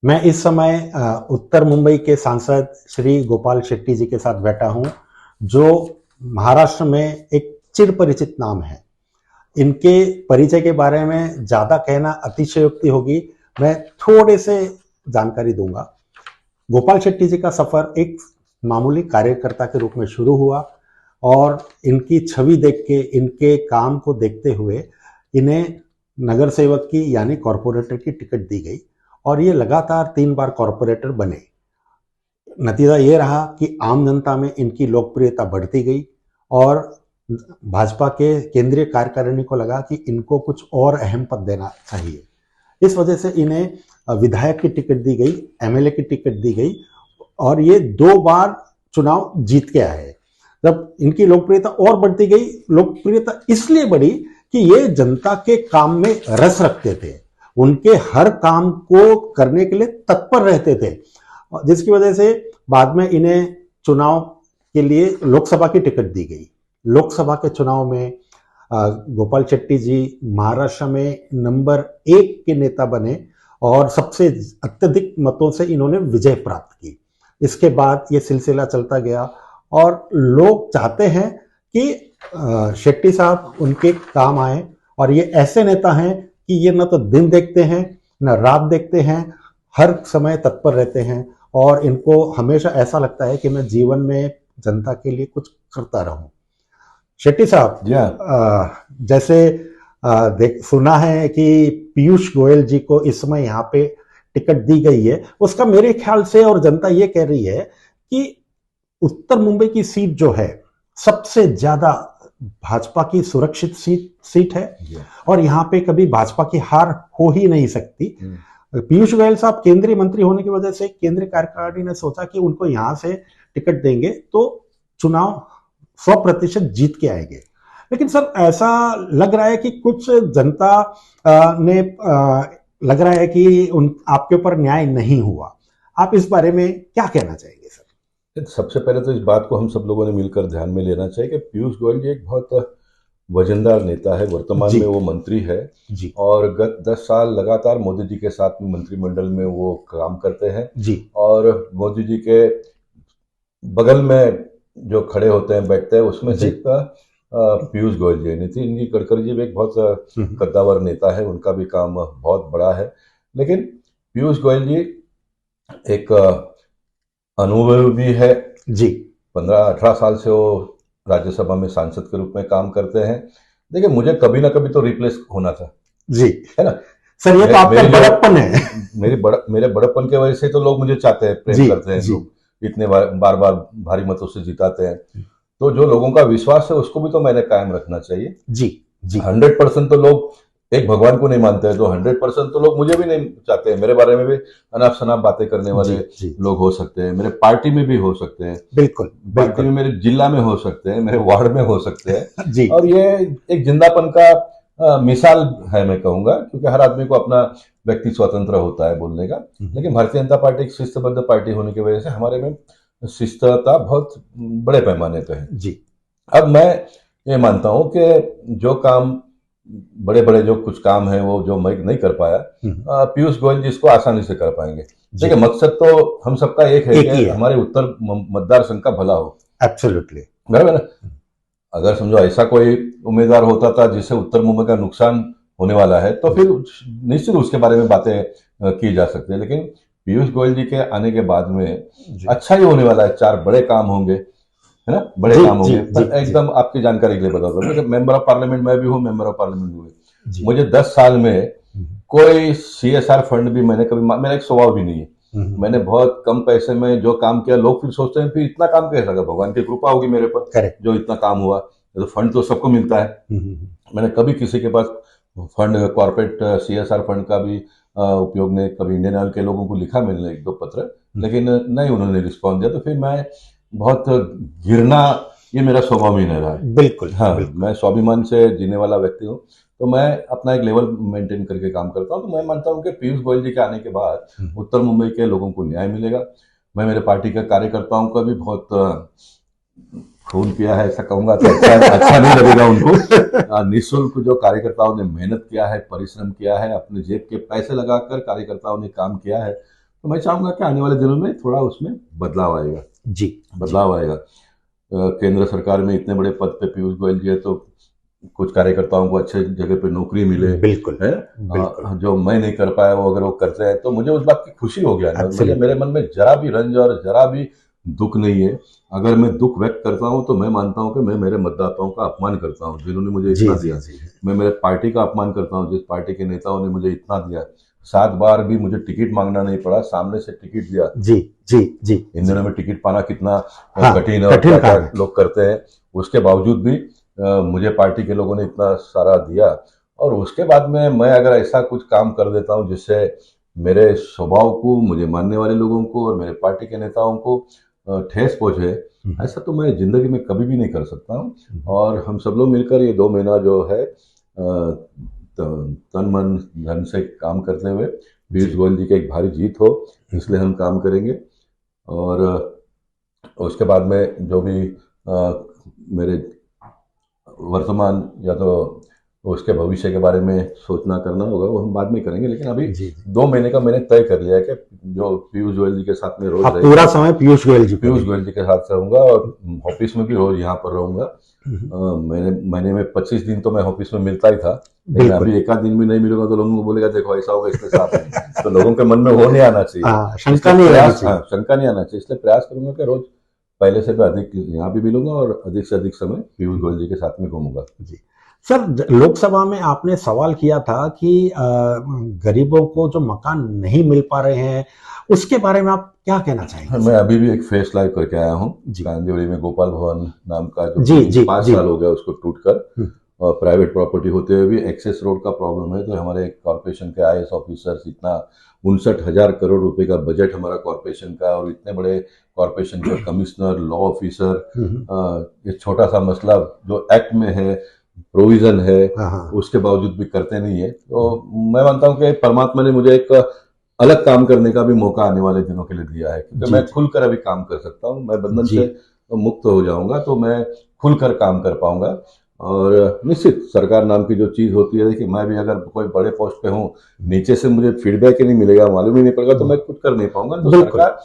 मैं इस समय उत्तर मुंबई के सांसद श्री गोपाल शेट्टी जी के साथ बैठा हूं, जो महाराष्ट्र में एक चिरपरिचित नाम है। इनके परिचय के बारे में ज्यादा कहना अतिशयोक्ति होगी। मैं थोड़े से जानकारी दूंगा। गोपाल शेट्टी जी का सफर एक मामूली कार्यकर्ता के रूप में शुरू हुआ और इनकी छवि देख के, इनके काम को देखते हुए इन्हें नगर सेवक की यानी कॉरपोरेटर की टिकट दी गई और ये लगातार 3 बार कॉरपोरेटर बने। नतीजा ये रहा कि आम जनता में इनकी लोकप्रियता बढ़ती गई और भाजपा के केंद्रीय कार्यकारिणी को लगा कि इनको कुछ और अहम पद देना चाहिए। इस वजह से इन्हें विधायक की टिकट दी गई, एमएलए की टिकट दी गई और ये 2 बार चुनाव जीत के आए। जब इनकी लोकप्रियता और बढ़ती गई, लोकप्रियता इसलिए बढ़ी कि ये जनता के काम में रस रखते थे, उनके हर काम को करने के लिए तत्पर रहते थे, जिसकी वजह से बाद में इन्हें चुनाव के लिए लोकसभा की टिकट दी गई। लोकसभा के चुनाव में गोपाल शेट्टी जी महाराष्ट्र में नंबर 1 के नेता बने और सबसे अत्यधिक मतों से इन्होंने विजय प्राप्त की। इसके बाद ये सिलसिला चलता गया और लोग चाहते हैं कि शेट्टी साहब उनके काम आए और ये ऐसे नेता हैं कि ये न तो दिन देखते हैं न रात देखते हैं, हर समय तत्पर रहते हैं और इनको हमेशा ऐसा लगता है कि मैं जीवन में जनता के लिए कुछ करता रहूं। शेट्टी साहब, जैसे सुना है कि पीयूष गोयल जी को इस समय यहाँ पे टिकट दी गई है, उसका मेरे ख्याल से और जनता ये कह रही है कि उत्तर मुंबई की सीट जो है सबसे ज्यादा भाजपा की सुरक्षित सीट है और यहाँ पे कभी भाजपा की हार हो ही नहीं सकती। पीयूष गोयल साहब केंद्रीय मंत्री होने की वजह से केंद्रीय कार्यकारिणी ने सोचा कि उनको यहाँ से टिकट देंगे तो चुनाव 100% जीत के आएंगे। लेकिन सर, ऐसा लग रहा है कि कुछ जनता ने लग रहा है कि आपके ऊपर न्याय नहीं हुआ। आप इस बारे में क्या कहना चाहेंगे सर? सबसे पहले तो इस बात को हम सब लोगों ने मिलकर ध्यान में लेना चाहिए कि पीयूष गोयल जी एक बहुत वजनदार नेता है। वर्तमान में वो मंत्री है जी। और गत 10 साल लगातार मोदी जी के साथ में मंत्रिमंडल में वो काम करते हैं जी। और मोदी जी के बगल में जो खड़े होते हैं, बैठते हैं, उसमें से पीयूष गोयल जी। नितिन जी गडकरी जी भी एक बहुत कद्दावर नेता है, उनका भी काम बहुत बड़ा है। लेकिन पीयूष गोयल जी एक अनुभवी भी है जी। 15-18 साल से वो राज्यसभा में सांसद के रूप में काम करते हैं। देखिए, मुझे कभी ना कभी तो रिप्लेस होना था जी, है ना सर। ये तो आपका बड़प्पन है। मेरे बड़प्पन की वजह से तो लोग मुझे चाहते हैं, प्रेम करते हैं, लोग इतने बार बार भारी मतों से जिताते हैं। तो जो लोगों का विश्वास है उसको भी तो मैंने कायम रखना चाहिए। जी जी। 100% तो लोग एक भगवान को नहीं मानते हैं, तो 100% तो लोग मुझे भी नहीं चाहते हैं। मेरे बारे में भी अनाप शनाप बातें करने वाले लोग हो सकते हैं, मेरे पार्टी में भी हो सकते हैं, बिल्कुल पार्टी में, मेरे जिला में हो सकते हैं, मेरे वार्ड में हो सकते हैं जी। और ये एक जिंदापन का मिसाल है, मैं कहूंगा, क्योंकि हर आदमी को अपना व्यक्ति स्वतंत्र होता है बोलने का। लेकिन भारतीय जनता पार्टी एक शिस्तबद्ध पार्टी होने की वजह से हमारे में शिस्तता बहुत बड़े पैमाने पर है जी। अब मैं ये मानता हूं कि जो काम बड़े बड़े जो कुछ काम है वो जो मैं नहीं कर पाया, पीयूष गोयल जी इसको आसानी से कर पाएंगे। देखिए, मकसद तो हम सबका एक है कि हमारे उत्तर मतदार संघ का भला हो। एब्सोल्युटली, बराबर ना? अगर समझो ऐसा कोई उम्मीदवार होता था जिससे उत्तर मुंबई का नुकसान होने वाला है तो फिर निश्चित उसके बारे में बातें की जा सकती है। लेकिन पीयूष गोयल जी के आने के बाद में अच्छा ही होने वाला है। 4 बड़े काम होंगे, है ना, बड़े काम होंगे। एकदम आपकी जानकारी के लिए बता दो, मेंबर ऑफ पार्लियामेंट मैं भी हूँ, मेंबर ऑफ पार्लियामेंट हुए। मुझे 10 साल में कोई CSR फंड भी मैंने कभी, मेरा एक स्वभाव भी नहीं है। मैंने बहुत कम पैसे में जो काम किया, लोग फिर सोचते हैं फिर इतना काम कैसा लगा, भगवान की कृपा होगी मेरे पर जो इतना काम हुआ। तो फंड तो सबको मिलता है। मैंने कभी किसी के पास फंड, कॉर्पोरेट CSR फंड का भी उपयोग ने कभी इंडियन ऑयल के लोगों को लिखा मैंने 1-2 पत्र, लेकिन नहीं उन्होंने रिस्पॉन्स दिया। तो फिर मैं बहुत गिरना, ये मेरा स्वभाव ही नहीं रहा है। बिल्कुल, हाँ, मैं स्वाभिमान से जीने वाला व्यक्ति हूँ, तो मैं अपना एक लेवल मेंटेन करके काम करता हूँ। तो मैं मानता हूँ कि पीयूष गोयल जी के आने के बाद उत्तर मुंबई के लोगों को न्याय मिलेगा। मैं मेरे पार्टी के कार्यकर्ताओं का भी बहुत खून पिया है, ऐसा कहूंगा तो अच्छा नहीं लगेगा उनको। निःशुल्क जो कार्यकर्ताओं ने मेहनत किया है, परिश्रम किया है, अपने जेब के पैसे लगाकर कार्यकर्ताओं ने काम किया है, तो मैं चाहूंगा कि आने वाले दिनों में थोड़ा उसमें बदलाव आएगा। जी बदलाव आएगा। केंद्र सरकार में इतने बड़े पद पे पीयूष गोयल जी है, तो कुछ कार्यकर्ताओं को अच्छे जगह पे नौकरी मिले बिल्कुल है। बिल्कुल जो मैं नहीं कर पाया वो अगर वो करते हैं तो मुझे उस बात की खुशी हो गया ना। Absolutely. मेरे मन में जरा भी रंज और जरा भी दुख नहीं है। अगर मैं दुख व्यक्त करता हूं तो मैं मानता हूं कि मैं मेरे मतदाताओं का अपमान करता हूं, जिन्होंने मुझे जी इतना जी दिया। जी मैं मेरे पार्टी का अपमान करता हूं, जिस पार्टी के नेताओं ने मुझे इतना दिया। 7 बार भी मुझे टिकट मांगना नहीं पड़ा, सामने से टिकट दिया। जी जी जी इन दिनों में टिकट पाना कितना हाँ, कठिन है और कठिन क्या क्या काम है। लोग करते हैं। उसके बावजूद भी मुझे पार्टी के लोगों ने इतना सारा दिया, और उसके बाद में मैं अगर ऐसा कुछ काम कर देता हूं जिससे मेरे स्वभाव को, मुझे मानने वाले लोगों को और मेरे पार्टी के नेताओं को ठेस पहुंचे, ऐसा तो मैं जिंदगी में कभी भी नहीं कर सकता हूं। और हम सब लोग मिलकर ये 2 महीना जो है तन मन धन से काम करते हुए पीयूष गोयल जी की एक भारी जीत हो, इसलिए हम काम करेंगे। और उसके बाद में जो भी मेरे वर्तमान या तो उसके भविष्य के बारे में सोचना करना होगा वो हम बाद में करेंगे, लेकिन अभी जी 2 महीने का मैंने तय कर लिया है कि जो पीयूष गोयल जी के साथ में रोज हाँ, रहेगा, पूरा समय पीयूष गोयल जी पीयूष गोयल जी के साथ रहूंगा और ऑफिस में भी रोज यहाँ पर रहूंगा। महीने में 25 दिन तो मैं ऑफिस में मिलता ही था, लेकिन बिल्कुल अभी 1 आध दिन भी नहीं मिलूंगा तो लोगों को बोलेगा देखो ऐसा होगा इसके साथ नहीं। तो लोगों के मन में वो नहीं आना चाहिए। हाँ, शंका इसलिए नहीं रहनी प्रयास, चाहिए। हाँ, शंका नहीं आना चाहिए। इसलिए प्रयास करूंगा कि रोज पहले से भी अधिक यहाँ भी मिलूंगा और अधिक से अधिक समय पीयूष गोयल जी के साथ में घूमूंगा। जी सर, लोकसभा में आपने सवाल किया था कि गरीबों को जो मकान नहीं मिल पा रहे हैं उसके बारे में आप क्या कहना चाहेंगे? मैं अभी भी एक फेस लाइव करके आया हूँ जी कांदिवली में, गोपाल भवन नाम का, जो जी जी 5 जी साल हो गया उसको टूटकर, और प्राइवेट प्रॉपर्टी होते हुए भी एक्सेस रोड का प्रॉब्लम है। तो हमारे कॉर्पोरेशन के IAS ऑफिसर्स, इतना 59,000 करोड़ रुपए का बजट हमारा कॉर्पोरेशन का, और इतने बड़े कॉर्पोरेशन के कमिश्नर, लॉ ऑफिसर, ये छोटा सा मसला जो एक्ट में है, प्रोविजन है, हाँ हाँ उसके बावजूद भी करते नहीं है। तो मैं मानता हूँ कि परमात्मा ने मुझे एक अलग काम करने का भी मौका आने वाले दिनों के लिए दिया है, क्योंकि जी मैं जी खुलकर अभी काम कर सकता हूँ। मैं बंधन जी से मुक्त हो जाऊंगा तो मैं खुलकर काम कर पाऊंगा। और निश्चित सरकार नाम की जो चीज होती है, देखिए मैं भी अगर कोई बड़े पोस्ट पे हूँ, नीचे से मुझे फीडबैक ही नहीं मिलेगा, मालूम ही नहीं पड़ेगा, तो मैं कुछ कर नहीं पाऊंगा। तो बिल्कुल सरकार,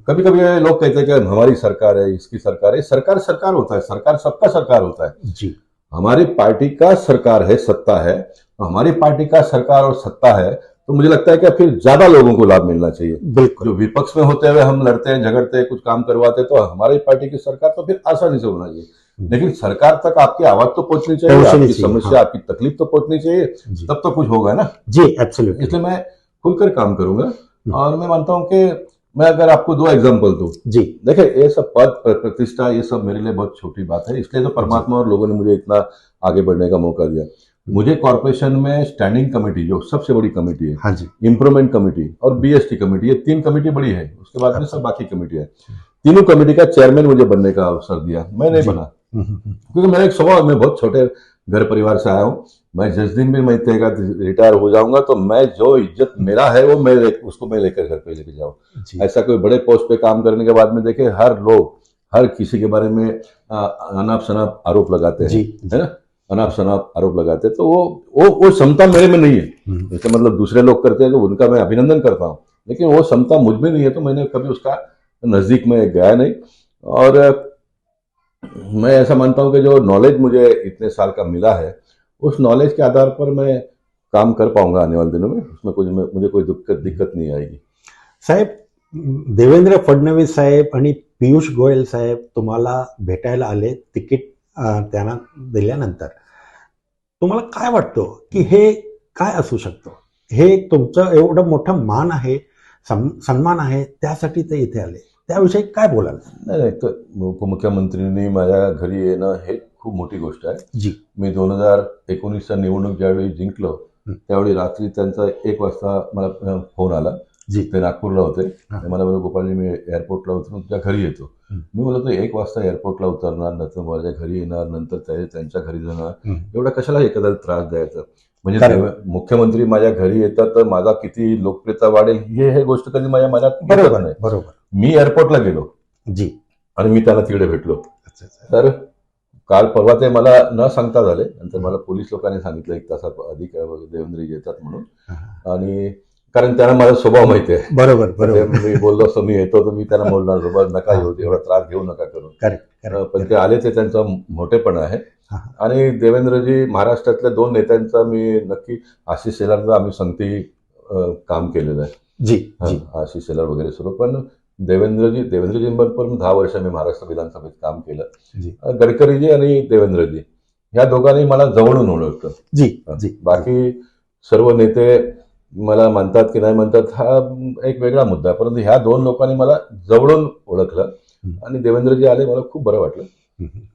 कभी कभी लोग कहते हैं कि हमारी सरकार है, इसकी सरकार है। सरकार सरकार होता है, सरकार सबका सरकार होता है। जी हमारी पार्टी का सरकार है, सत्ता है, तो हमारी पार्टी का सरकार और सत्ता है, तो मुझे लगता है कि फिर ज्यादा लोगों को लाभ मिलना चाहिए। बिल्कुल जो विपक्ष में होते हुए हम लड़ते हैं, झगड़ते हैं, कुछ काम करवाते हैं, तो हमारी पार्टी की सरकार तो फिर आसानी से होना चाहिए। लेकिन सरकार तक आपकी आवाज तो पहुंचनी चाहिए, पहुंचनी आपकी चाहिए, समस्या, हाँ। आपकी तकलीफ तो पहुंचनी चाहिए, जी तब तो कुछ होगा ना। जी एब्सोल्युटली इसलिए मैं खुलकर काम करूंगा। और मैं मानता हूं कि मैं अगर आपको 2 एग्जाम्पल दूं, जी देखिए ये सब पद प्रतिष्ठा ये सब मेरे लिए बहुत छोटी बात है, इसलिए तो परमात्मा और लोगों ने मुझे इतना आगे बढ़ने का मौका दिया। मुझे कॉर्पोरेशन में स्टैंडिंग कमेटी, जो सबसे बड़ी कमेटी है, हाँ जी इंप्रूवमेंट कमेटी और BST कमेटी, ये 3 कमेटी बड़ी है, उसके बाद में सब बाकी कमेटी है। तीनों कमेटी का चेयरमैन मुझे बनने का अवसर दिया, मैं नहीं जी। बना, क्योंकि मेरा एक स्वभाव, मैं बहुत छोटे घर परिवार से आया हूँ। मैं जिस दिन भी मैं तय रिटायर हो जाऊंगा तो मैं जो इज्जत मेरा है वो मैं उसको मैं लेकर घर पे लेके जाऊँ। जी ऐसा कोई बड़े पोस्ट पे काम करने के बाद में देखे हर लोग हर किसी के बारे में अनाप शनाप आरोप लगाते हैं, जी है ना, अनाप शनाप आरोप लगाते हैं, तो वो क्षमता मेरे में नहीं है। जैसे मतलब दूसरे लोग करते हैं तो उनका मैं अभिनंदन करता हूँ, लेकिन वो क्षमता मुझ में नहीं है, तो मैंने कभी उसका नजदीक में गया नहीं। और मैं ऐसा मानता हूं कि जो नॉलेज मुझे इतने साल का मिला है, उस नॉलेज के आधार पर मैं काम कर पाऊंगा आने वाले दिनों में, उसमें मुझे कोई दिक्कत नाही आएगी। साहेब, देवेंद्र फडणवीस साहेब आणि पियुष गोयल साहेब तुम्हाला भेटायला आले तिकीट त्यांना दिल्यानंतर, तुम्हाला काय वाटतं की हे काय असू शकतं? हे तुमचं एवढं मोठं मान आहे, सन्मान आहे, त्यासाठी ते इथे आले, त्याविषयी काय बोलाल? नाही, तर उपमुख्यमंत्र्यांनी माझ्या घरी येणं हे खूप मोठी गोष्ट आहे. जी मी 2019च्या निवडणूक ज्यावेळी जिंकलो, त्यावेळी रात्री त्यांचा 1 वाजता मला फोन आला. जी ते नागपूरला होते. हां. ते मला बोलले, गोपालजी मी एअरपोर्टला उतरून तुझ्या घरी येतो. मी बोललो तर 1 वाजता एअरपोर्टला उतरणार, नंतर माझ्या घरी येणार, नंतर त्यांच्या घरी जाणार, एवढा कशाला एखाद्याला त्रास द्यायचा? म्हणजे मुख्यमंत्री माझ्या घरी येतात तर माझा किती लोकप्रियता वाढेल हे गोष्ट कधी माझ्या मनात बरोबर नाही. बरोबर मी एअरपोर्टला गेलो जी आणि मी त्याला तिकडे भेटलो. अच्छा अच्छा. तर काल परवा ते मला न सांगता झाले, नंतर मला पोलीस लोकांनी सांगितलं 1 तासात अधिक देवेंद्रजी येतात म्हणून. हां. आणि कारण त्यांना माझा स्वभाव माहिती आहे. बरोबर ते बरोबर. मी बोललो असतो मी येतो तर मी त्यांना बोलणार बाबा नका येऊ एवढा त्रास घेऊ नका करून. करेक्ट पण करेक्ट. ते आले ते त्यांचा मोठेपणा आहे. हा. आणि देवेंद्रजी महाराष्ट्रातल्या 2 नेत्यांचा मी नक्की आशिष शेलारचा आम्ही संगती काम केलेलं आहे. जी हा, जी आशिष शेलार वगैरे सर्व. पण देवेंद्रजींबरोबर पण 10 वर्ष मी महाराष्ट्र विधानसभेत काम केलं. जी गडकरीजी आणि देवेंद्रजी ह्या दोघांनी मला जवळून ओळखतं. जी जी. बाकी सर्व नेते मला म्हणतात की नाही म्हणतात हा एक वेगळा मुद्दा आहे, परंतु ह्या 2 लोकांनी मला जवळून ओळखलं आणि देवेंद्रजी आले मला खूप बरं वाटलं.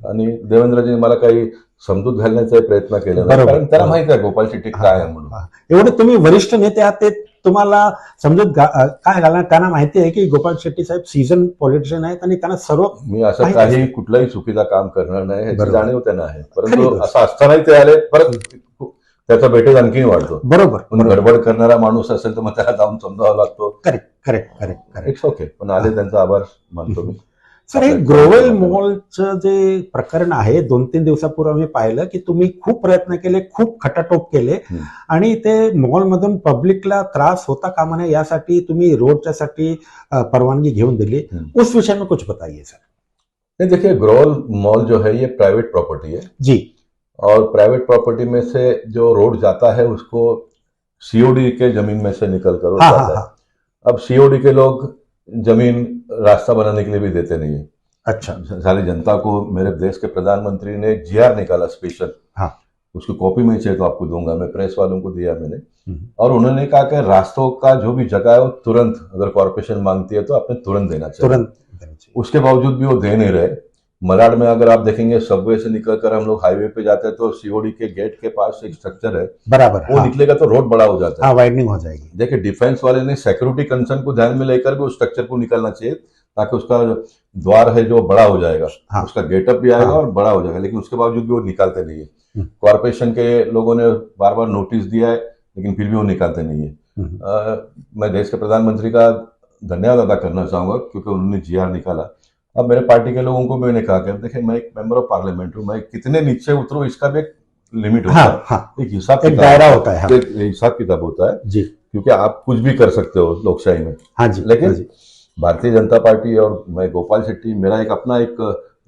आणि देवेंद्रजी मला काही समजूत घालण्याचा प्रयत्न केला नाही, बरोबर. कारण त्याला माहिती आहे गोपाल शेट्टी काय आहे म्हणून. एवढे तुम्ही वरिष्ठ नेते आहात ते तुम्हाला समजूत काय घालणार, त्यांना माहिती आहे की गोपाल शेट्टी साहेब सीझन पॉलिटिशियन आहेत आणि त्यांना सर्व मी असं माहिती काही कुठलंही चुकीचं काम करणार नाही ह्याची बरोबर. जाणीव त्यांना आहे. खरी परंतु गोष्ट. असं असतानाही ते आले परत त्याचा बेटेज आणखीन वाढतो. बरोबर पण बरोबर. गडबड करणारा माणूस असेल तर मग त्याला जाऊन समजावा लागतो. Correct correct correct correct. It's okay. पण आले त्यांचा आभार मानतो मी. सर, हे ग्रोवेल मॉलचं जे प्रकरण आहे 2-3 दिवसापूर्वी आम्ही पाहिलं की तुम्ही खूप प्रयत्न केले, खूप खटाटोप केले आणि ते मॉलमधून पब्लिकला त्रास होता कामा नये यासाठी तुम्ही रोडच्या साठी परवानगी घेऊन दिली. उस विषय में कुछ बताइए सर. नहीं, देखिए ग्रोवेल मॉल जो है ये प्राइवेट प्रॉपर्टी है जी. और प्राइवेट प्रॉपर्टी में से जो रोड जाता है उसको सीओडी के जमीन में से निकल कर हाँ, जाता हाँ, है. अब सीओडी के लोग जमीन रास्ता बनाने के लिए भी देते नहीं है. अच्छा. सारी जनता को मेरे देश के प्रधानमंत्री ने जीआर निकाला स्पेशल. हाँ. उसकी कॉपी में चाहिए तो आपको दूंगा, मैं प्रेस वालों को दिया मैंने. और उन्होंने कहा कि रास्तों का जो भी जगह है वो तुरंत अगर कॉर्पोरेशन मांगती है तो आपने तुरंत देना चाहिए. तुरंत देना चाहिए. उसके बावजूद भी वो दे नहीं रहे. मलाड में अगर आप देखेंगे सबवे से निकलकर हम लोग हाईवे पे जाते हैं तो सीओडी के गेट के पास एक स्ट्रक्चर है, बराबर. वो निकलेगा तो रोड बड़ा हो जाता है. हाँ, वाइडनिंग हो जाएगी. देखिए डिफेंस वाले ने सिक्योरिटी कंसर्न को ध्यान में लेकर भी उस स्ट्रक्चर को निकालना चाहिए ताकि उसका द्वार है जो बड़ा हो जाएगा. हाँ. उसका गेटअप भी आएगा हाँ. और बड़ा हो जाएगा, लेकिन उसके बावजूद भी वो निकालते नहीं है. कॉर्पोरेशन के लोगों ने बार बार नोटिस दिया है लेकिन फिर भी वो निकालते नहीं है. मैं देश के प्रधानमंत्री का धन्यवाद अदा करना चाहूंगा क्योंकि उन्होंने जीआर निकाला. अब मेरे पार्टी के लोगों को मैंने कहा कि देखिए मैं एक मेंबर ऑफ पार्लियामेंट हूँ, मैं कितने नीचे उतरूँ इसका भी एक लिमिट होता है. हाँ, हाँ. एक हिसाब एक दायरा होता है. हाँ. एक हिसाब किताब होता है जी. क्योंकि आप कुछ भी कर सकते हो लोकशाही में. हाँ जी. लेकिन हाँ जी. भारतीय जनता पार्टी और मैं गोपाल शेट्टी, मेरा एक अपना एक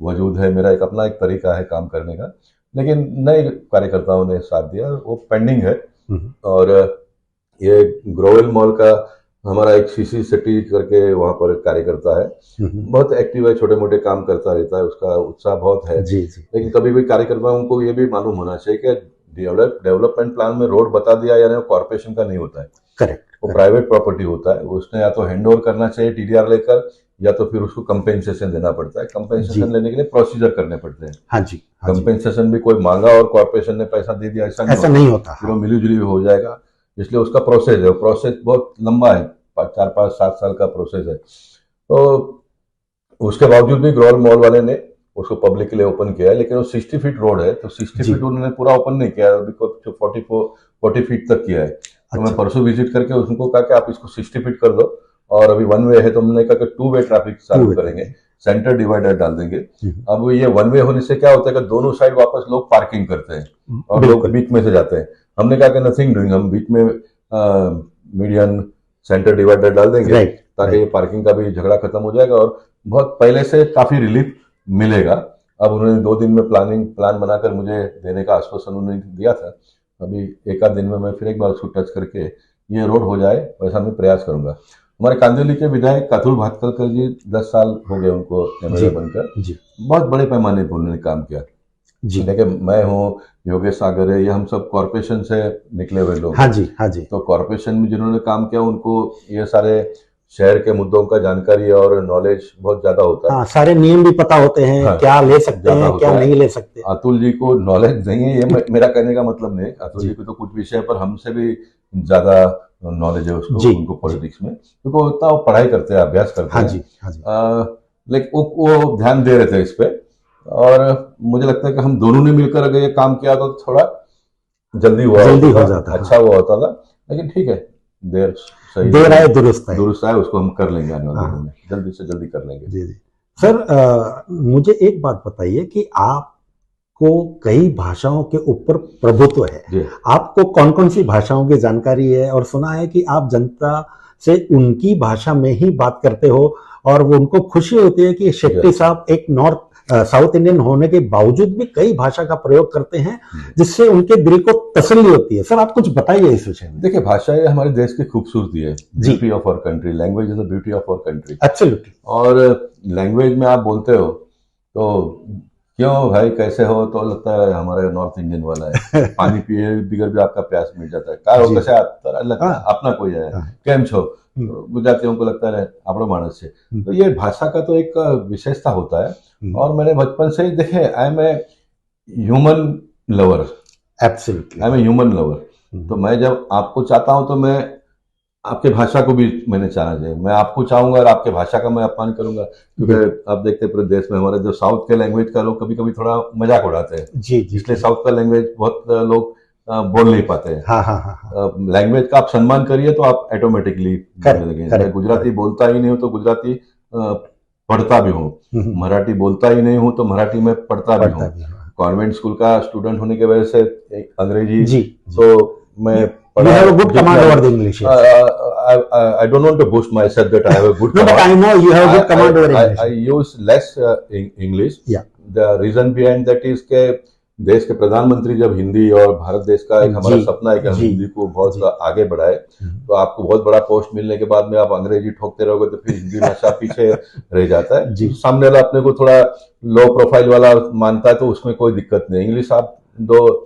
वजूद है, मेरा एक अपना एक तरीका है काम करने का, लेकिन नए कार्यकर्ताओं ने साथ दिया, वो पेंडिंग है. और ये ग्रोवेल मॉल का हमारा एक सीसी शेट्टी करके वहां पर एक कार्यकर्ता है, बहुत एक्टिव है, छोटे मोटे काम करता रहता है, उसका उत्साह बहुत है. जी जी. लेकिन कभी भी कार्यकर्ताओं को ये भी मालूम होना चाहिए कि डेवलपमेंट प्लान में रोड बता दिया यानी कॉर्पोरेशन का नहीं होता है. करेक्ट. वो प्राइवेट प्रॉपर्टी होता है. उसने या तो हैंड ओवर करना चाहिए टीडीआर लेकर या तो फिर उसको कंपेंसेशन देना पड़ता है. कंपेंसेशन लेने के लिए प्रोसीजर करने पड़ते हैं. हाँ जी. कंपेंसेशन भी कोई मांगा और कॉर्पोरेशन ने पैसा दे दिया ऐसा नहीं होता. फिर वो मिलीजुली हो जाएगा. इसलिए उसका प्रोसेस है, प्रोसेस बहुत लंबा है, 4-5-7 साल का प्रोसेस है. तो उसके बावजूद भी ग्रोवेल मॉल वाले ने उसको पब्लिक के लिए ओपन किया है, लेकिन वो 60 फीट रोड है तो 60 फीट उन्होंने पूरा ओपन नहीं किया, अभी 40 फीट तक किया है. तो मैं परसों विजिट करके उनको कहा कि आप इसको 60 फीट कर दो और अभी 1 वे है तो हमने कहा कि 2 वे ट्रैफिक चालू करेंगे, सेंटर डिवाइडर डाल देंगे. अब ये 1 वे होने से क्या होता है कि दोनों साइड वापस लोग पार्किंग करते हैं और लोग बीच में से जाते हैं. हमने कहा कि नथिंग डूइंग, हम बीच में मीडियन सेंटर डिवाइडर डाल देंगे ताकि ये पार्किंग का भी झगड़ा खत्म हो जाएगा और बहुत पहले से काफी रिलीफ मिलेगा. अब उन्होंने 2 दिन में प्लान बनाकर मुझे देने का आश्वासन उन्होंने दिया था. अभी 1 दिन में मैं फिर एक बार उसको टच करके ये रोड हो जाए वैसा मैं प्रयास करूंगा. हमारे कांदिवली के विधायक अतुल भातखलकर जी 10 साल हो गए उनको एमएलए बनकर, बहुत बड़े पैमाने पर उन्होंने काम किया. लेकिन मैं हूँ, योगेश सागर है, ये हम सब कॉर्पोरेशन से निकले हुए लोग. हाँ जी. हाँ जी. तो कॉर्पोरेशन में जिन्होंने काम किया उनको ये सारे शहर के मुद्दों का जानकारी और नॉलेज बहुत ज्यादा होता है. हाँ, सारे नियम भी पता होते हैं. हाँ, क्या ले सकते हैं क्या नहीं ले सकते. अतुल जी को नॉलेज नहीं है ये मेरा कहने का मतलब नहीं. अतुल जी को तो कुछ विषय पर हमसे भी ज्यादा नॉलेज है उसको, उनको पॉलिटिक्स में, क्योंकि उतना वो पढ़ाई करते हैं, अभ्यास करते हैं. हाँ जी. लेकिन वो ध्यान दे रहे थे इस पे और मुझे लगता है कि हम दोनों ने मिलकर अगर ये काम किया तो थोड़ा जल्दी हो जाता, अच्छा हुआ होता था. लेकिन ठीक है, देर आए दुरुस्त आए, उसको हम कर लेंगे आने वाले दिन में, जल्दी से जल्दी कर लेंगे. जी जी. सर, मुझे एक बात बताइए कि आप को कई भाषाओं के ऊपर प्रभुत्व है। जी आपको कौन कौन सी भाषाओं की जानकारी है? और सुना है कि आप जनता से उनकी भाषा में ही बात करते हो और वो उनको खुशी होती है कि शेट्टी साहब एक साउथ इंडियन होने के बावजूद भी कई भाषा का प्रयोग करते हैं, जिससे उनके दिल को तसल्ली होती है। सर, आप कुछ बताइए इस विषय में। देखिए, भाषा ये हमारे देश की खूबसूरती है, जी। Beauty of our country, language is the beauty of our country. Absolutely. और लैंग्वेज में आप बोलते हो तो क्यों भाई कैसे हो, तो लगता है हमारा नॉर्थ इंडियन वाला है। पानी पिए बिगर भी आपका प्यास मिट जाता है। काय हो जी। कैसे लगता है अपना कोई है, हाँ। केम छो, गुजरातियों को लगता है आपड़ो मानस से। तो ये भाषा का तो एक विशेषता होता है। और मैंने बचपन से ही देखे, I am a human lover, absolutely. I am a human lover. तो मैं जब आपको चाहता हूं तो मैं आपके भाषा को भी मैंने चाहना चाहिए। मैं आपको चाहूंगा और आपके भाषा का मैं अपमान करूंगा, क्योंकि आप देखते हैं पूरे देश में हमारे जो साउथ के लैंग्वेज का लोग कभी कभी थोड़ा मजाक उड़ाते हैं। जी जी। इसलिए साउथ का लैंग्वेज बहुत लोग बोल नहीं पाते हैं। हाँ हाँ हाँ। लैंग्वेज का आप सम्मान करिए तो आप ऑटोमेटिकली बोलने लगेंगे। मैं गुजराती बोलता ही नहीं हूँ तो गुजराती पढ़ता भी हूँ, मराठी बोलता ही नहीं हूँ तो मराठी में पढ़ता भी हूँ। कॉन्वेंट स्कूल का स्टूडेंट होने की वजह से अंग्रेजी जी। तो मैं You have a good command over the English. Yes. I don't want to boast myself that I have a good No, but command. I know you have a good command over English. I use less English. Yeah. The reason behind that is के देश के प्रधानमंत्री जब हिंदी, और भारत देश का एक हमारा सपना है कि हम हिंदी को बहुत आगे बढ़ाए, तो आपको बहुत बड़ा पोस्ट मिलने के बाद में आप अंग्रेजी ठोकते रहोगे तो फिर हिंदी भाषा पीछे रह जाता है। सामने वाला अपने को थोड़ा लो प्रोफाइल वाला मानता है तो उसमें कोई दिक्कत नहीं। इंग्लिश आप दो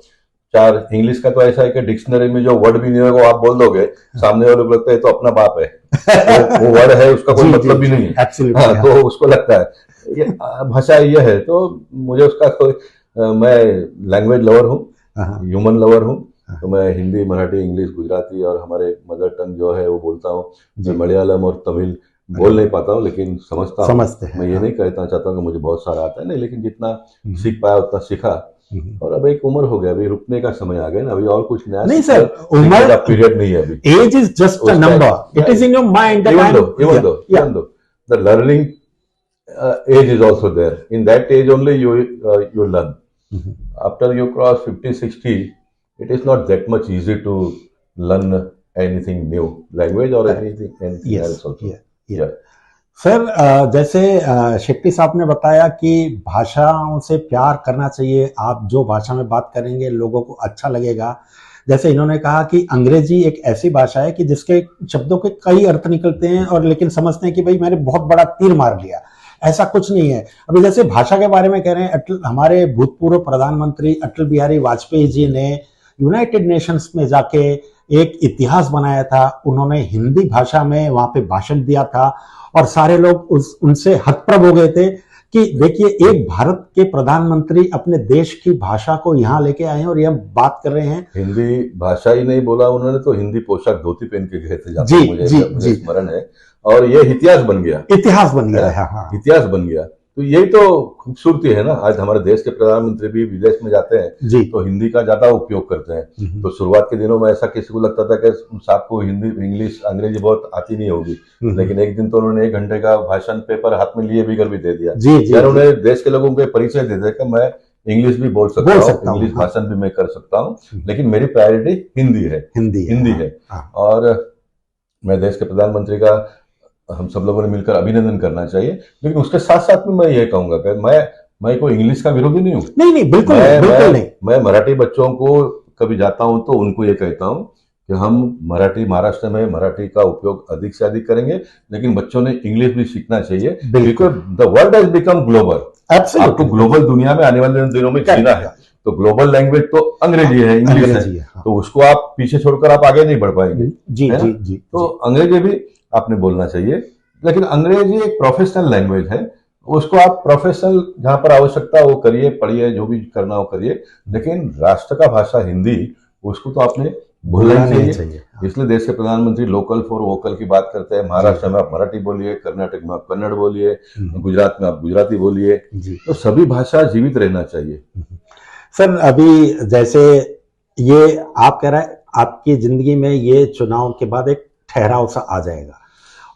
चार, इंग्लिश का तो ऐसा है कि डिक्शनरी में जो वर्ड भी नहीं होगा वो आप बोल दोगे, सामने वाले को लगता है तो अपना बाप है, तो वो वर्ड है उसका कोई मतलब भी नहीं है। हाँ, तो उसको लगता है ये भाषा ये है। तो मुझे उसका कोई, मैं लैंग्वेज लवर हूँ, ह्यूमन लवर हूँ। तो मैं हिंदी, मराठी, इंग्लिश, गुजराती और हमारे मदर टंग जो है वो बोलता हूँ। मैं मलयालम और तमिल बोल नहीं पाता हूँ लेकिन समझता हूँ। मैं ये नहीं कहना चाहता हूँ कि मुझे बहुत सारा आता है, नहीं, लेकिन जितना सीख पाया उतना सीखा। और अब एक उम्र हो गया, अभी रुकने का समय आ गया ना, अभी और कुछ नया नहीं सर, उम्र का पीरियड नहीं है अभी। Age is just a number, it is in your mind that even though the learning age is also there, in that age only you learn. After you cross 50-60, it is not that much easy to learn anything new, language or anything else also. Yeah. Sir, जैसे शेट्टी साहब ने बताया कि भाषाओं से प्यार करना चाहिए, आप जो भाषा में बात करेंगे लोगों को अच्छा लगेगा। जैसे इन्होंने कहा कि अंग्रेजी एक ऐसी भाषा है कि जिसके शब्दों के कई अर्थ निकलते हैं और लेकिन समझते हैं कि भाई मैंने बहुत बड़ा तीर मार लिया, ऐसा कुछ नहीं है। अभी जैसे भाषा के बारे में कह रहे हैं, हमारे भूतपूर्व प्रधानमंत्री अटल बिहारी वाजपेयी जी ने यूनाइटेड नेशंस में जाके एक इतिहास बनाया था। उन्होंने हिंदी भाषा में वहां पे भाषण दिया था और सारे लोग उनसे हतप्रभ हो गए थे कि देखिए एक भारत के प्रधानमंत्री अपने देश की भाषा को यहाँ लेके आए हैं और ये बात कर रहे हैं। हिंदी भाषा ही नहीं बोला उन्होंने, तो हिंदी पोशाक धोती पहन के गए थे, जी, मुझे स्मरण है। और ये इतिहास बन गया, इतिहास बन गया। तो यही तो खूबसूरती है ना। आज हमारे देश के प्रधानमंत्री भी विदेश में जाते हैं तो हिंदी का ज्यादा उपयोग करते हैं। तो शुरुआत के दिनों में ऐसा किसी को लगता था कि साहब को हिंदी, इंग्लिश, अंग्रेजी बहुत आती नहीं होगी, लेकिन एक दिन तो उन्होंने 1 घंटे का भाषण पेपर हाथ में लिए बिगर भी दे दिया। यार उन्हें देश के लोगों को परिचय दे दिया कि मैं इंग्लिश भी बोल सकता हूँ, इंग्लिश भाषण भी मैं कर सकता हूँ, लेकिन मेरी प्रायोरिटी हिंदी है। और मैं देश के प्रधानमंत्री का हम सब लोगों ने मिलकर अभिनंदन करना चाहिए। लेकिन उसके साथ साथ में मैं ये कहूंगा कि मैं कोई इंग्लिश का विरोधी नहीं हूँ। नहीं, बिल्कुल नहीं। मैं मराठी बच्चों को कभी जाता हूं तो उनको ये कहता हूं कि हम महाराष्ट्र में मराठी का उपयोग अधिक से अधिक करेंगे, लेकिन बच्चों ने इंग्लिश भी सीखना चाहिए, because the world has become global. आपको ग्लोबल दुनिया में आने वाले दिनों में जीना है, तो ग्लोबल लैंग्वेज तो अंग्रेजी है, इंग्लिश है। तो उसको आप पीछे छोड़कर आप आगे नहीं बढ़ पाएंगे। जी। तो अंग्रेजी भी आपने बोलना चाहिए, लेकिन अंग्रेजी एक प्रोफेशनल लैंग्वेज है। उसको आप प्रोफेशनल जहां पर आवश्यकता वो करिए, पढ़िए, जो भी करना हो करिए, लेकिन राष्ट्र का भाषा हिंदी, उसको तो आपने भूलना ही चाहिए। इसलिए देश के प्रधानमंत्री लोकल फॉर वोकल की बात करते हैं। महाराष्ट्र में आप मराठी बोलिए, कर्नाटक में आप कन्नड़ बोलिए, गुजरात में आप गुजराती बोलिए, तो सभी भाषा जीवित रहना चाहिए। सर, अभी जैसे ये आप कह रहे हैं आपकी जिंदगी में ये चुनाव के बाद एक ठहराव सा आ जाएगा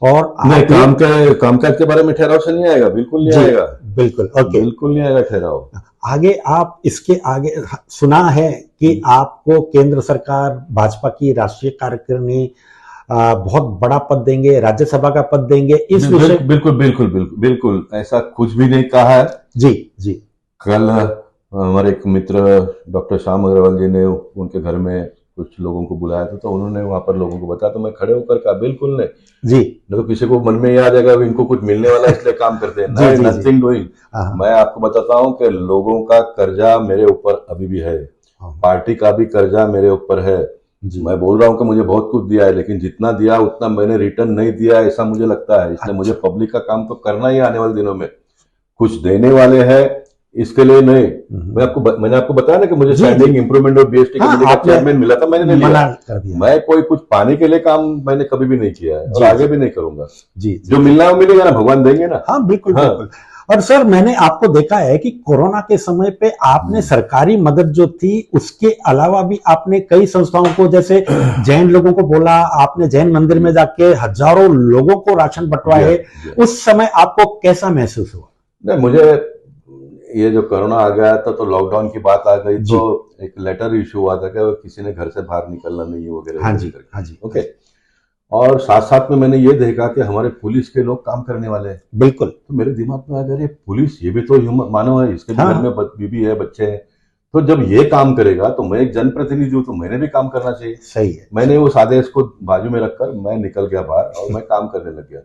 और नहीं, कामकाज के बारे में ठहराव से नहीं आएगा, बिल्कुल नहीं आएगा, बिल्कुल ओके। बिल्कुल नहीं आएगा ठहराव। आगे आप इसके आगे सुना है कि आपको केंद्र सरकार भाजपा की राष्ट्रीय कार्यकारिणी बहुत बड़ा पद देंगे, राज्यसभा का पद देंगे, इस विषय बिल्कुल बिल्कुल बिल्कुल बिल्कुल ऐसा कुछ भी नहीं कहा है जी जी। कल हमारे एक मित्र डॉक्टर श्याम अग्रवाल जी ने उनके घर में कुछ लोगों को बुलाया था, तो उन्होंने वहां पर लोगों को बताया, तो मैं खड़े होकर कहा बिल्कुल नहीं जी। नहीं तो किसी को मन में याद आएगा इनको कुछ मिलने वाला है इसलिए काम करते हैं। Nothing doing. मैं आपको बताता हूं कि लोगों का कर्जा मेरे ऊपर अभी भी है, पार्टी का भी कर्जा मेरे ऊपर है। मैं बोल रहा हूं कि मुझे बहुत कुछ दिया है, लेकिन जितना दिया उतना मैंने रिटर्न नहीं दिया ऐसा मुझे लगता है, इसलिए मुझे पब्लिक का काम तो करना ही आने वाले दिनों में। कुछ देने वाले हैं इसके लिए नहीं। मैंने आपको बताया ना कि मुझे standing improvement of BST committee का चेयरमैन मिला था, मैंने नहीं लिया। मैं कोई कुछ पाने के लिए काम मैंने कभी भी नहीं किया है और आगे भी नहीं करूंगा। जी, जो मिलना है वो मिलेगा ना, भगवान देंगे ना। हाँ बिल्कुल बिल्कुल। और सर मैंने आपको देखा है कि कोरोना के समय पे आपने सरकारी मदद जो थी उसके अलावा भी आपने कई संस्थाओं को, जैसे जैन लोगों को बोला, आपने जैन मंदिर में जाके हजारों लोगों को राशन बंटवाए। उस समय आपको कैसा महसूस हुआ? नहीं, मुझे ये जो कोरोना आ गया था तो लॉकडाउन की बात आ गई, तो एक लेटर इशू हुआ था कि किसी ने घर से बाहर निकलना नहीं है वगैरह। हाँ जी, हाँ जी, ओके। और साथ साथ में मैंने ये देखा कि हमारे पुलिस के लोग काम करने वाले हैं। बिल्कुल। तो मेरे दिमाग में आ गया, पुलिस ये भी तो मानव है, इसके घर में बीबी है, बच्चे हैं, तो जब ये काम करेगा तो मैं एक जनप्रतिनिधि हूँ तो मैंने भी काम करना चाहिए। सही है। मैंने उस आदेश को बाजू में रखकर मैं निकल गया बाहर और मैं काम करने लग गया।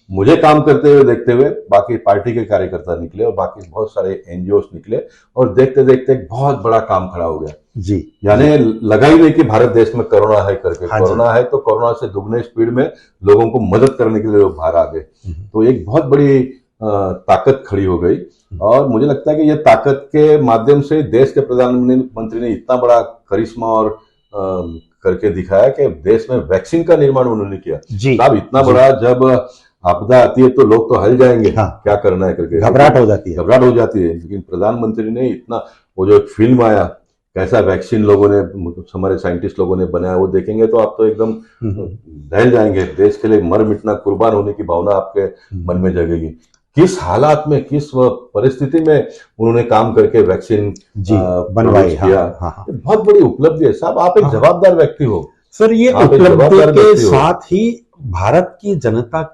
मुझे काम करते हुए देखते हुए बाकी पार्टी के कार्यकर्ता निकले और बाकी बहुत सारे एनजीओ निकले और देखते देखते एक बहुत बड़ा काम खड़ा हो गया जी। यानी लगा ही नहीं कि भारत देश में कोरोना है करके। कोरोना है तो कोरोना से दुगने स्पीड में लोगों को मदद करने के लिए लोग बाहर आ गए। तो एक बहुत बड़ी ताकत खड़ी हो गई और मुझे लगता है कि यह ताकत के माध्यम से देश के प्रधानमंत्री ने इतना बड़ा करिश्मा और करके दिखाया कि देश में वैक्सीन का निर्माण उन्होंने किया। साहब इतना बड़ा जब आपदा आती है तो लोग तो हल जाएंगे, क्या करना है करके घबराहट हो जाती है। लेकिन प्रधानमंत्री ने इतना, वो जो एक फिल्म आया कैसा वैक्सीन लोगों ने, हमारे साइंटिस्ट लोगों ने बनाया, वो देखेंगे तो आप तो एकदम दहल जाएंगे। देश के लिए मर मिटना, कुर्बान होने की भावना आपके मन में जगेगी। किस हालात में, किस परिस्थिति में उन्होंने काम करके वैक्सीन बनवाई किया। बहुत बड़ी उपलब्धि है साहब। आप एक जवाबदार व्यक्ति हो सर। ये उपलब्धि के साथ ही भारत की जनता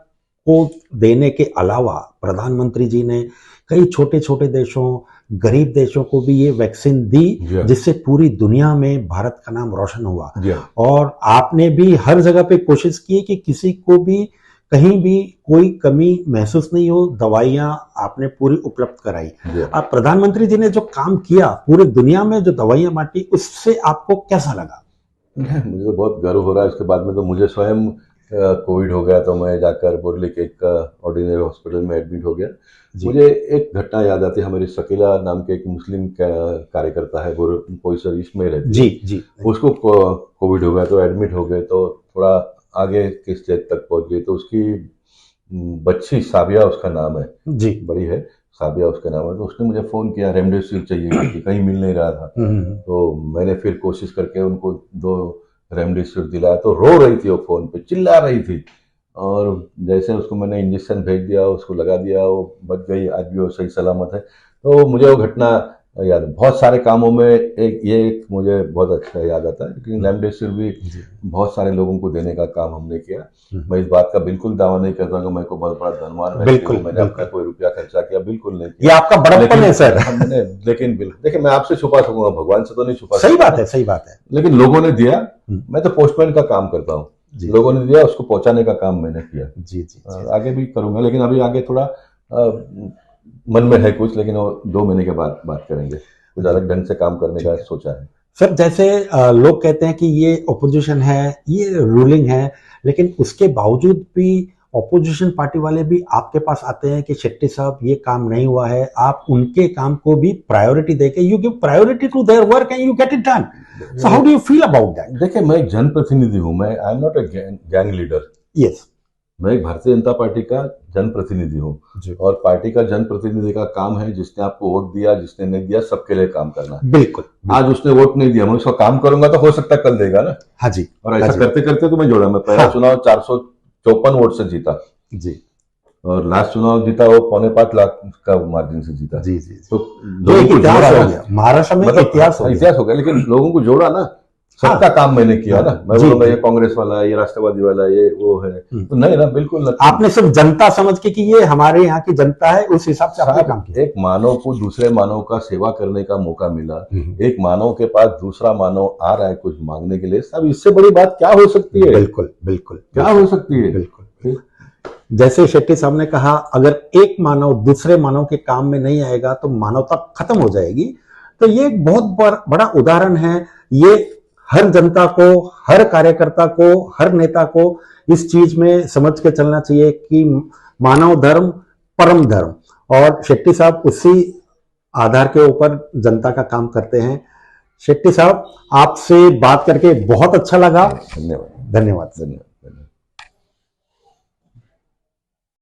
को देने के अलावा प्रधानमंत्री जी ने कई छोटे छोटे देशों, गरीब देशों को भी ये वैक्सीन दी, जिससे पूरी दुनिया में भारत का नाम रोशन हुआ। और आपने भी हर जगह पे कोशिश की कि किसी को भी कहीं भी कोई कमी महसूस नहीं हो, दवाइयां आपने पूरी उपलब्ध कराई। आप प्रधानमंत्री जी ने जो काम किया, पूरी दुनिया में जो दवाइयां बांटी, उससे आपको कैसा लगा? मुझे तो बहुत गर्व हो रहा है। इसके बाद में तो मुझे स्वयं कोविड हो गया तो मैं जाकर बोरली के एक ऑर्डिनरी हॉस्पिटल में एडमिट हो गया। मुझे एक घटना याद आती है। हमारी शकीला नाम के एक मुस्लिम कार्यकर्ता है, बोईसर ईस्ट में रहती है जी। उसको कोविड हो गया तो एडमिट हो गए, तो थोड़ा आगे के स्टेज तक पहुंच गई। तो उसकी बच्ची साबिया उसका नाम है जी, बड़ी है, साबिया उसका नाम है। तो उसने मुझे फोन किया, रेमडेसिविर चाहिए, कहीं मिल नहीं रहा था। तो मैंने फिर कोशिश करके उनको 2 रेमडेसिविर दिलाया। तो रो रही थी, वो फोन पे चिल्ला रही थी, और जैसे उसको मैंने इंजेक्शन भेज दिया, उसको लगा दिया, वो बच गई, आज भी वो सही सलामत है। तो मुझे वो घटना याद, बहुत सारे कामों में एक मुझे बहुत अच्छा याद आता है। लेकिन रेमडेसिविर भी बहुत सारे लोगों को देने का काम हमने किया। मैं इस बात का बिल्कुल दावा नहीं करता कि मैं को बहुत बड़ा धनवान व्यक्ति हूं, मैंने अपना कोई रुपया खर्चा किया, बिल्कुल नहीं किया। ये आपका बड़प्पन है सर। हमने लेकिन देखिए, मैं आपसे छुपा सकूंगा, भगवान से तो नहीं छुपा। सही बात है, सही बात है। लेकिन लोगों ने दिया। मैं तो पोस्टमैन का काम करता हूँ, लोगों ने दिया, उसको पहुंचाने का काम मैंने किया। जी। आगे भी करूंगा, लेकिन अभी आगे थोड़ा मन में है कुछ, लेकिन वो 2 महीने के बाद बात करेंगे। कुछ अलग ढंग से काम करने का सोचा है सर। जैसे लोग कहते हैं कि ये ओपोजिशन है, ये रूलिंग है, लेकिन उसके बावजूद भी ऑपोजिशन पार्टी वाले भी आपके पास आते हैं कि शेट्टी साहब ये काम नहीं हुआ है, आप उनके काम को भी प्रायोरिटी देके, you give priority to their work and you get it done. So how do you feel about that? देखिए, मैं एक जनप्रतिनिधि हूं, मैं I am not a gang leader. Yes, मैं एक भारतीय जनता पार्टी का जनप्रतिनिधि हूँ, और पार्टी का जनप्रतिनिधि का काम है, जिसने आपको वोट दिया, जिसने नहीं दिया, सबके लिए काम करना। बिल्कुल। आज उसने वोट नहीं दिया, मैं उसका काम करूंगा तो हो सकता है कल देगा ना। हाँ जी। और ऐसा करते करते तो मैं जोड़ा, मैं पहला चुनाव 454 वोट से जीता। जी और लास्ट चुनाव जीता वो 5.25 लाख का मार्जिन से जीता। जी जी तो जो एक लोगों को इतिहास जोड़ा हो ना, गया, महाराष्ट्र में मतलब इतिहास हो गया। इतिहास हो गया, लेकिन लोगों को जोड़ा ना, सबका काम मैंने किया ना। मैं जी, बोलूंगा जी। ये कांग्रेस वाला है, ये राष्ट्रवादी वाला है, ये वो है, तो नहीं ना, बिल्कुल नहीं। आपने सिर्फ जनता समझ के कि ये हमारे यहाँ की जनता है, उस हिसाब से आपने काम किया। एक मानव को दूसरे मानव का सेवा करने का मौका मिला, हम्म। एक मानव के पास दूसरा मानव आ रहा है कुछ मांगने के लिए, सब इससे बड़ी बात क्या हो सकती है? बिल्कुल बिल्कुल क्या हो सकती है? बिल्कुल। जैसे शेट्टी साहब ने कहा, अगर एक मानव दूसरे मानव के काम में नहीं आएगा तो मानवता खत्म हो जाएगी। तो ये एक बहुत बड़ा उदाहरण है। ये हर जनता को, हर कार्यकर्ता को, हर नेता को इस चीज में समझ के चलना चाहिए कि मानव धर्म परम धर्म, और शेट्टी साहब उसी आधार के ऊपर जनता का काम करते हैं। शेट्टी साहब, आपसे बात करके बहुत अच्छा लगा। धन्यवाद। धन्यवाद। धन्यवाद।